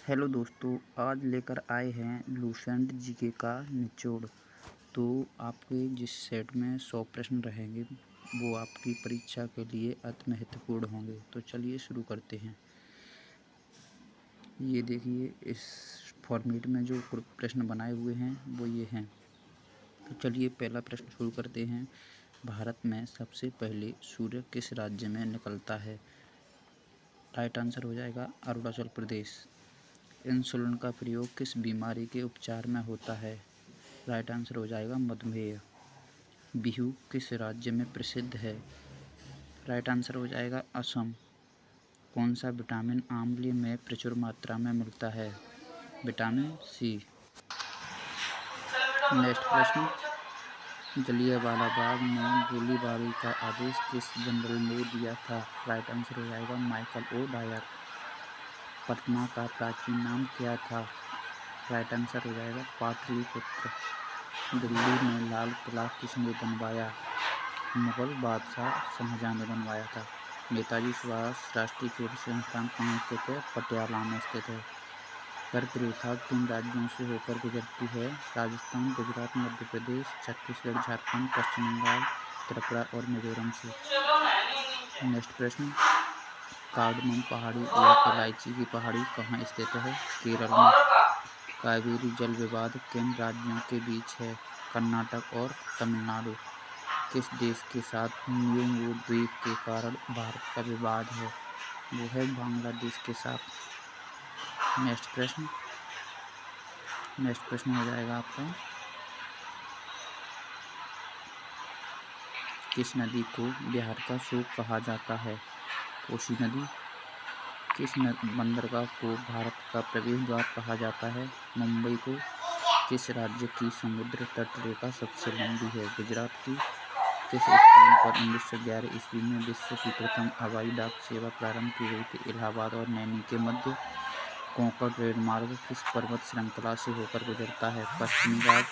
Hello दोस्तों, आज लेकर आए हैं लूसेंट जीके का निचोड़। तो आपके जिस सेट में 100 प्रश्न रहेंगे वो आपकी परीक्षा के लिए अति महत्वपूर्ण होंगे। तो चलिए शुरू करते हैं। ये देखिए, इस फॉर्मेट में जो प्रश्न बनाए हुए हैं वो ये हैं। तो चलिए पहला प्रश्न शुरू करते हैं। भारत में सबसे पहले सूर्य किस राज्य में निकलता है? राइट आंसर हो जाएगा अरुणाचल प्रदेश। इंसुलिन का प्रयोग किस बीमारी के उपचार में होता है? राइट आंसर हो जाएगा मधुमेह। बिहू किस राज्य में प्रसिद्ध है? राइट आंसर हो जाएगा असम। कौन सा विटामिन आंवले में प्रचुर मात्रा में मिलता है? Vitamin C. नेक्स्ट प्रश्न, जलियांवाला बाग में गोलीबारी का आदेश किस जनरल ने दिया था? राइट आंसर हो जाएगा माइकल ओ डायर। पटना का प्राचीन नाम क्या था? राइट आंसर हो जाएगा पाटलिपुत्र। दिल्ली में लाल किला किसने बनवाया? मुगल बादशाह शाहजहां ने बनवाया था। नेताजी सुभाष राष्ट्रीय खेल संस्थान कहाँ स्थित है? पटियाला में स्थित है। कर्क रेखा किन राज्यों से होकर गुजरती है? राजस्थान, गुजरात, मध्य प्रदेश, छत्तीसगढ़, झारखंड, पश्चिम बंगाल, त्रिपुरा और मिजोरम से। नेक्स्ट प्रश्न, कार्डमम पहाड़ी या इलायची की पहाड़ी कहाँ स्थित है? केरल में। कावेरी जल विवाद किन राज्यों के बीच है? कर्नाटक और तमिलनाडु। किस देश के साथ नियुंगु द्वीप के कारण भारत का विवाद है? वो है बांग्लादेश के साथ। नेक्स्ट प्रश्न हो जाएगा आपका, किस नदी को बिहार का शोक कहा जाता है? कोसी नदी। किस बंदरगाह को भारत का प्रवेश द्वार कहा जाता है? मुंबई को। किस राज्य की समुद्र तट रेखा सबसे लंबी है? गुजरात की। किस स्थान पर 1911 ईस्वी में विश्व की प्रथम हवाई डाक सेवा प्रारंभ की गई थी? इलाहाबाद और नैनी के मध्य। कोंकण रेलमार्ग किस पर्वत श्रृंखला से होकर गुजरता है? पश्चिमी घाट।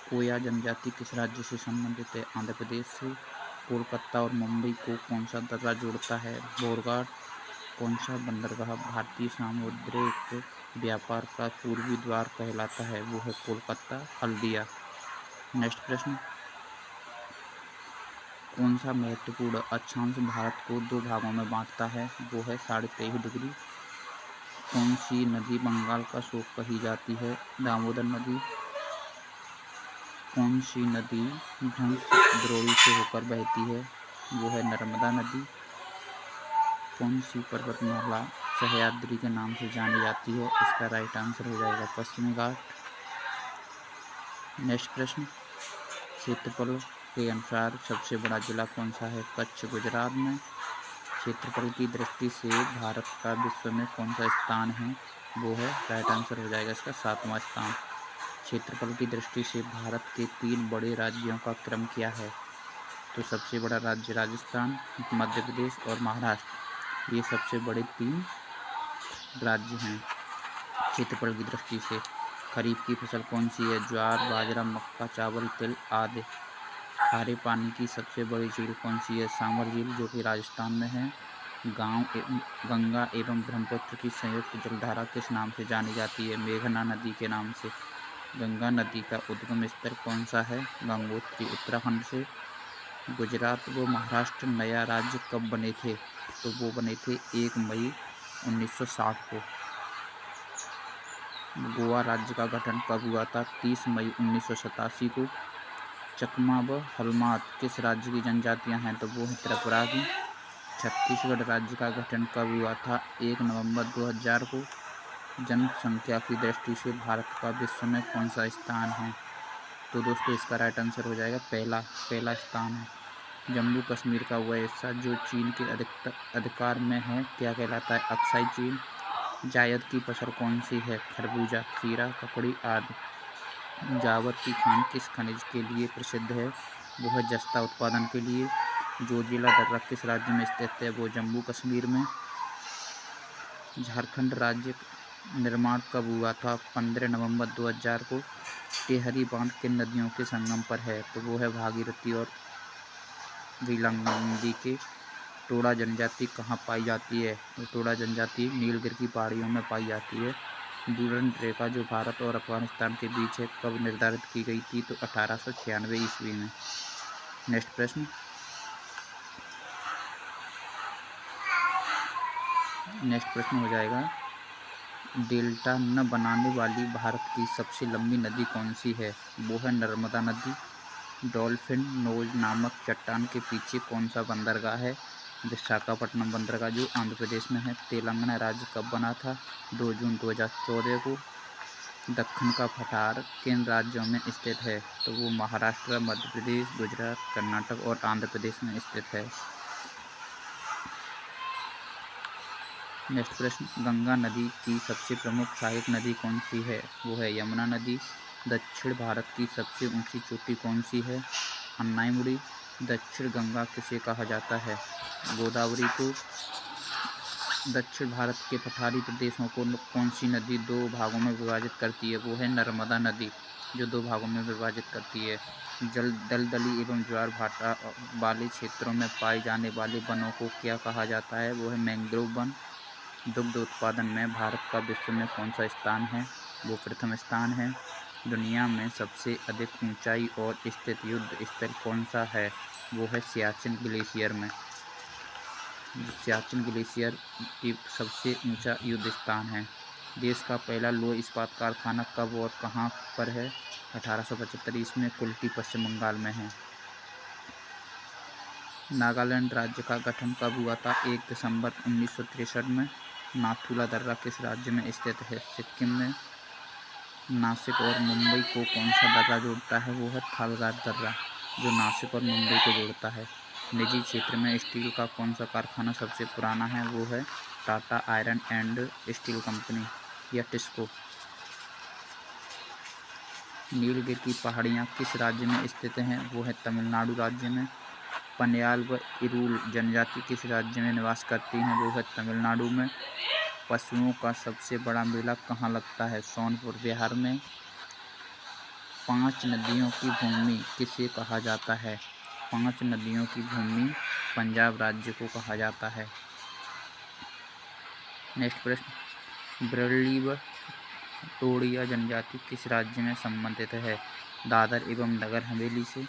कोया जनजाति किस राज्य से संबंधित है? आंध्र प्रदेश से। कोलकाता और मुंबई को कौन सा दर्रा जोड़ता है? बोरघाट। कौन सा बंदरगाह भारतीय सामुद्रिक व्यापार का पूर्वी द्वार कहलाता है? वो है कोलकाता हल्दिया। नेक्स्ट प्रश्न, कौन सा महत्वपूर्ण अक्षांश भारत को दो भागों में बांटता है? वो है 23.5 डिग्री। कौन सी नदी बंगाल का शोक कही जाती है? दामोदर नदी। कौन सी नदी भ्रंश द्रोणी से होकर बहती है? वो है नर्मदा नदी। कौन सी पर्वतमाला सह्याद्री के नाम से जानी जाती है? इसका राइट आंसर हो जाएगा पश्चिमी घाट। नेक्स्ट प्रश्न, क्षेत्रफल के अनुसार सबसे बड़ा जिला कौन सा है? कच्छ, गुजरात में। क्षेत्रफल की दृष्टि से भारत का विश्व में कौन सा स्थान है? वो है, राइट आंसर हो जाएगा इसका 7वां स्थान। क्षेत्रफल की दृष्टि से भारत के 3 बड़े राज्यों का क्रम क्या है? तो सबसे बड़ा राज्य राजस्थान, मध्य प्रदेश और महाराष्ट्र, ये सबसे बड़े 3 राज्य हैं क्षेत्रफल की दृष्टि से। खरीफ की फसल कौन सी है? ज्वार, बाजरा, मक्का, चावल, तिल आदि। खारे पानी की सबसे बड़ी झील कौन सी है? सामर झील, जो कि राजस्थान में है। गंगा एवं ब्रह्मपुत्र की संयुक्त जलधारा किस नाम से जानी जाती है? मेघना नदी के नाम से। गंगा नदी का उद्गम स्थल कौन सा है? गंगोत्री, उत्तराखंड से। गुजरात व महाराष्ट्र नया राज्य कब बने थे? तो वो बने थे 1 मई 1960 को। गोवा राज्य का गठन कब हुआ था? 30 मई 1987 को। चकमा व हलमात किस राज्य की जनजातियां हैं? तो वो है त्रिपुरा की। छत्तीसगढ़ राज्य का गठन कब हुआ था? 1 नवंबर 2000 को। जनसंख्या की दृष्टि से भारत का विश्व में कौन सा स्थान है? तो दोस्तों इसका राइट आंसर हो जाएगा पहला स्थान है। जम्मू कश्मीर का वह हिस्सा जो चीन के अधिकार में है क्या कहलाता है? अक्साई चीन। जायद की फसल कौन सी है? खरबूजा, खीरा, ककड़ी आदि। जावर की खान किस खनिज के लिए प्रसिद्ध है? वो है जस्ता उत्पादन के लिए। जोजिला दर्रा किस राज्य में स्थित है? वो जम्मू कश्मीर में। झारखंड राज्य निर्माण कब हुआ था? 15 नवंबर 2000 को। टेहरी बांध किन नदियों के संगम पर है? तो वो है भागीरथी और रीलांगदी के। टोडा जनजाति कहाँ पाई जाती है? तो टोडा जनजाति नीलगिरी की पहाड़ियों में पाई जाती है। डूरंड रेखा जो भारत और अफगानिस्तान के बीच है कब निर्धारित की गई थी? तो 1896 ईस्वी में। नेक्स्ट प्रश्न, हो जाएगा, डेल्टा न बनाने वाली भारत की सबसे लंबी नदी कौन सी है? वो है नर्मदा नदी। डॉल्फिन नोज नामक चट्टान के पीछे कौन सा बंदरगाह है? विशाखापट्टनम बंदरगाह जो आंध्र प्रदेश में है। तेलंगाना राज्य कब बना था? 2 जून 2014 को। दक्कन का पठार किन राज्यों में स्थित है? तो वो महाराष्ट्र, मध्य प्रदेश, गुजरात, कर्नाटक और आंध्र प्रदेश में स्थित है। नेक्स्ट प्रश्न, गंगा नदी की सबसे प्रमुख सहायक नदी कौन सी है? वो है यमुना नदी। दक्षिण भारत की सबसे ऊंची चोटी कौन सी है? अन्नाईमुड़ी। दक्षिण गंगा किसे कहा जाता है? गोदावरी को। दक्षिण भारत के पठारी प्रदेशों को कौन सी नदी 2 भागों में विभाजित करती है? वो है नर्मदा नदी जो 2 भागों में विभाजित करती है। दलदली एवं ज्वार भाटा वाले क्षेत्रों में पाए जाने वाले वनों को क्या कहा जाता है? वो है मैंग्रोव वन। दुग्ध उत्पादन में भारत का विश्व में कौन सा स्थान है? वो प्रथम स्थान है। दुनिया में सबसे अधिक ऊंचाई और स्थित युद्ध स्थल कौन सा है? वो है सियाचिन ग्लेशियर में। सियाचिन ग्लेशियर की सबसे ऊंचा युद्ध स्थान है। देश का पहला लौह इस्पात कारखाना कब और कहाँ पर है? 1875 ईस्वी में कुल्टी पश्चिम बंगाल में है। नागालैंड राज्य का गठन कब हुआ था? 1 दिसंबर 1963 में। नाथुला दर्रा किस राज्य में स्थित है? सिक्किम में। नासिक और मुंबई को कौन सा दर्रा जोड़ता है? वो है थालगार दर्रा जो नासिक और मुंबई को जोड़ता है। निजी क्षेत्र में स्टील का कौन सा कारखाना सबसे पुराना है? वो है Tata iron and steel company या टिस्को। नीलगिरी की पहाड़ियाँ किस राज्य में स्थित हैं? वो है तमिलनाडु राज्य में। पनियाल व इरूल जनजाति किस राज्य में निवास करती हैं? वो है तमिलनाडु में। पशुओं का सबसे बड़ा मेला कहाँ लगता है? सोनपुर बिहार में। 5 नदियों की भूमि किसे कहा जाता है? 5 नदियों की भूमि पंजाब राज्य को कहा जाता है। नेक्स्ट प्रश्न, ब्रली व टोडिया जनजाति किस राज्य में संबंधित है? दादर एवं नगर हवेली से।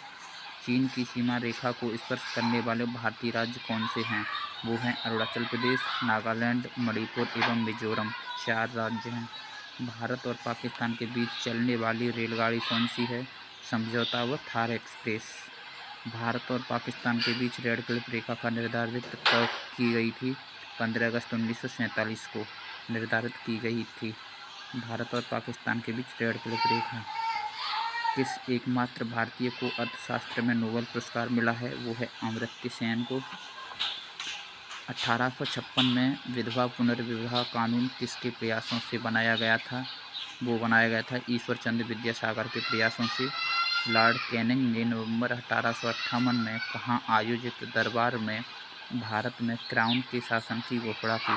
चीन की सीमा रेखा को स्पर्श करने वाले भारतीय राज्य कौन से हैं? वो हैं अरुणाचल प्रदेश, नागालैंड, मणिपुर एवं मिजोरम। 4 राज्य हैं। भारत और पाकिस्तान के बीच चलने वाली रेलगाड़ी कौन सी है? समझौता व थार एक्सप्रेस। भारत और पाकिस्तान के बीच रेड क्लिफ रेखा का निर्धारित कब की गई थी? 15 अगस्त 1947 को निर्धारित की गई थी। भारत और पाकिस्तान के बीच रेड क्लिफ रेखा। किस एकमात्र भारतीय को अर्थशास्त्र में नोबेल पुरस्कार मिला है? वो है अमर्त्य सेन को। 1856 में विधवा पुनर्विवाह कानून किसके प्रयासों से बनाया गया था? वो बनाया गया था ईश्वर चंद्र विद्यासागर के प्रयासों से। लॉर्ड कैनिंग ने नवंबर 1858 में कहाँ आयोजित दरबार में भारत में क्राउन के शासन की घोषणा की?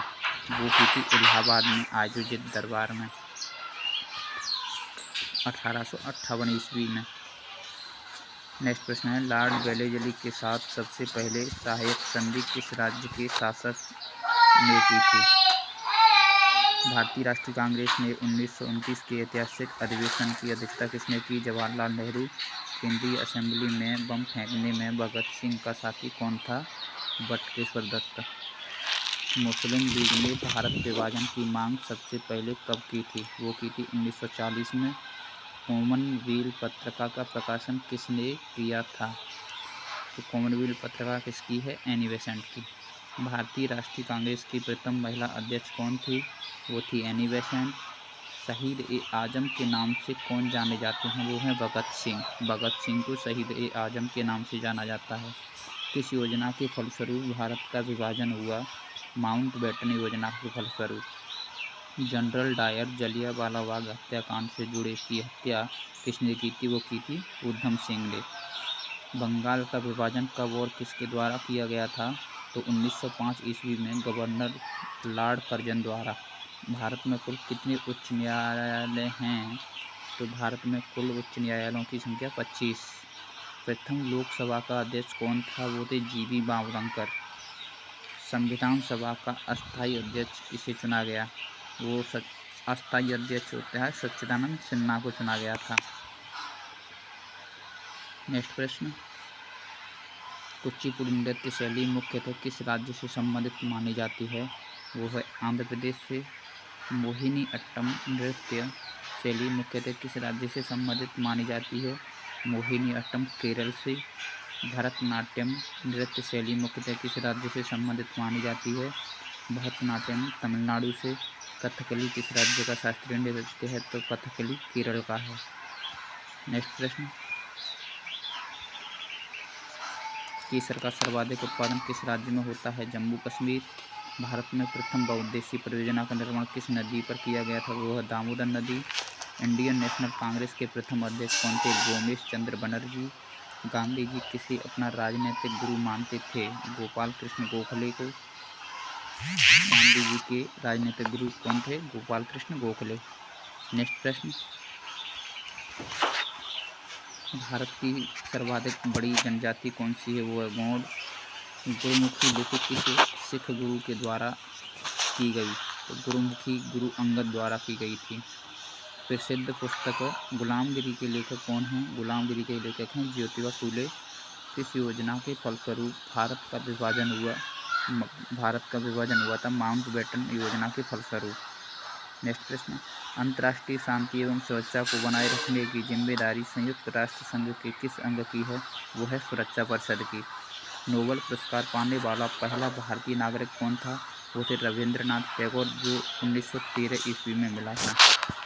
वो की थी इलाहाबाद में आयोजित दरबार में 1858 ईस्वी में। नेक्स्ट प्रश्न है, लॉर्ड वेलेस्ली के साथ सबसे पहले सहायक संधि किस राज्य के शासक ने की थी? भारतीय राष्ट्रीय कांग्रेस ने 1929 के ऐतिहासिक अधिवेशन की अध्यक्षता किसने की? जवाहरलाल नेहरू। केंद्रीय असेंबली में बम फेंकने में भगत सिंह का साथी कौन था? बटुकेश्वर दत्त। मुस्लिम लीग ने भारत विभाजन की मांग सबसे पहले कब की थी? वो की थी 1940 में। कॉमनवेल्थ पत्रिका का प्रकाशन किसने किया था? तो कॉमनवेल्थ पत्रिका किसकी है? एनी बेसेंट की। भारतीय राष्ट्रीय कांग्रेस की प्रथम महिला अध्यक्ष कौन थी? वो थी एनी बेसेंट। शहीद ए आजम के नाम से कौन जाने जाते हैं? वो हैं भगत सिंह। भगत सिंह को शहीद ए आजम के नाम से जाना जाता है। किस योजना के फलस्वरूप भारत का विभाजन हुआ? माउंटबेटन योजना के फलस्वरूप। जनरल डायर जलियांवाला बाग हत्याकांड से जुड़े की हत्या किसने की थी? वो की थी ऊधम सिंह ने। बंगाल का विभाजन कब और किसके द्वारा किया गया था? तो 1905 ईस्वी में गवर्नर लॉर्ड कर्जन द्वारा। भारत में कुल कितने उच्च न्यायालय हैं? तो भारत में कुल उच्च न्यायालयों की संख्या 25। प्रथम लोकसभा का अध्यक्ष कौन था? वो थे जीवी बावलंकर। संविधान सभा का अस्थायी अध्यक्ष किसे चुना गया? वो अस्थायी अध्यक्ष होता है सच्चिदानंद सिन्हा को चुना गया था। नेक्स्ट प्रश्न, कुचिपुड़ी नृत्य शैली मुख्यतः किस राज्य से संबंधित मानी जाती है? वो है आंध्र प्रदेश से। मोहिनी अट्टम नृत्य शैली मुख्यतः किस राज्य से संबंधित मानी जाती है? मोहिनी अट्टम केरल से। भरतनाट्यम नृत्य शैली मुख्यतः किस राज्य से संबंधित मानी जाती है? भरतनाट्यम तमिलनाडु से। कथकली किस राज्य का शास्त्रीय नृत्य है? तो कथकली केरल का है। नेक्स्ट प्रश्न, केसर का सर्वाधिक उत्पादन किस राज्य में होता है? जम्मू कश्मीर। भारत में प्रथम बहुउद्देशीय परियोजना का निर्माण किस नदी पर किया गया था? वो है दामोदर नदी। इंडियन नेशनल कांग्रेस के प्रथम अध्यक्ष कौन थे? गोमेश चंद्र बनर्जी। गांधी जी किसे अपना राजनीतिक गुरु मानते थे? गोपाल कृष्ण गोखले को। गांधी जी के राजनीतिक गुरु कौन थे? गोपाल कृष्ण गोखले। नेक्स्ट प्रश्न, भारत की सर्वाधिक बड़ी जनजाति कौन सी है? वो है गौड़। गुरुमुखी लिपि किस सिख गुरु के द्वारा की गई? तो गुरुमुखी गुरु अंगद द्वारा की गई थी। प्रसिद्ध पुस्तक गुलामगिरी के लेखक कौन हैं? गुलामगिरी के लेखक हैं ज्योतिबा फूले। किस योजना के फलस्वरूप भारत का विभाजन हुआ था? माउंटबेटन योजना के फलस्वरूप। नेक्स्ट प्रश्न, अंतर्राष्ट्रीय शांति एवं सुरक्षा को बनाए रखने की जिम्मेदारी संयुक्त राष्ट्र संघ के किस अंग की है? वो है सुरक्षा परिषद की। नोबेल पुरस्कार पाने वाला पहला भारतीय नागरिक कौन था? वो थे रविंद्रनाथ टैगोर, जो 1913 ईस्वी में मिला था।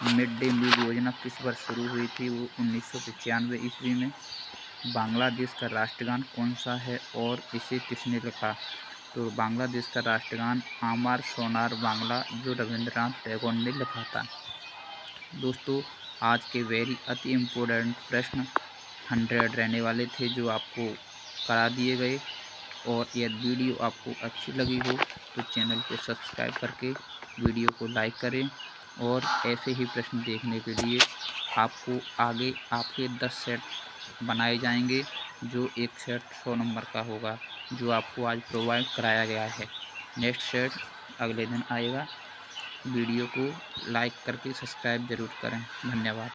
मिड डे मील योजना किस वर्ष शुरू हुई थी? वो 1995 ईस्वी में। बांग्लादेश का राष्ट्रगान कौन सा है और इसे किसने लिखा? तो बांग्लादेश का राष्ट्रगान आमार सोनार बांग्ला, जो रविंद्रनाथ टैगोर ने लिखा था। दोस्तों, आज के अति इम्पोर्टेंट प्रश्न 100 रहने वाले थे, जो आपको करा दिए गए। और यदि वीडियो आपको अच्छी लगी हो तो चैनल को सब्सक्राइब करके वीडियो को लाइक करें। और ऐसे ही प्रश्न देखने के लिए आपको आगे आपके 10 सेट बनाए जाएंगे, जो एक सेट 100 नंबर का होगा, जो आपको आज प्रोवाइड कराया गया है। नेक्स्ट सेट अगले दिन आएगा। वीडियो को लाइक करके सब्सक्राइब ज़रूर करें। धन्यवाद।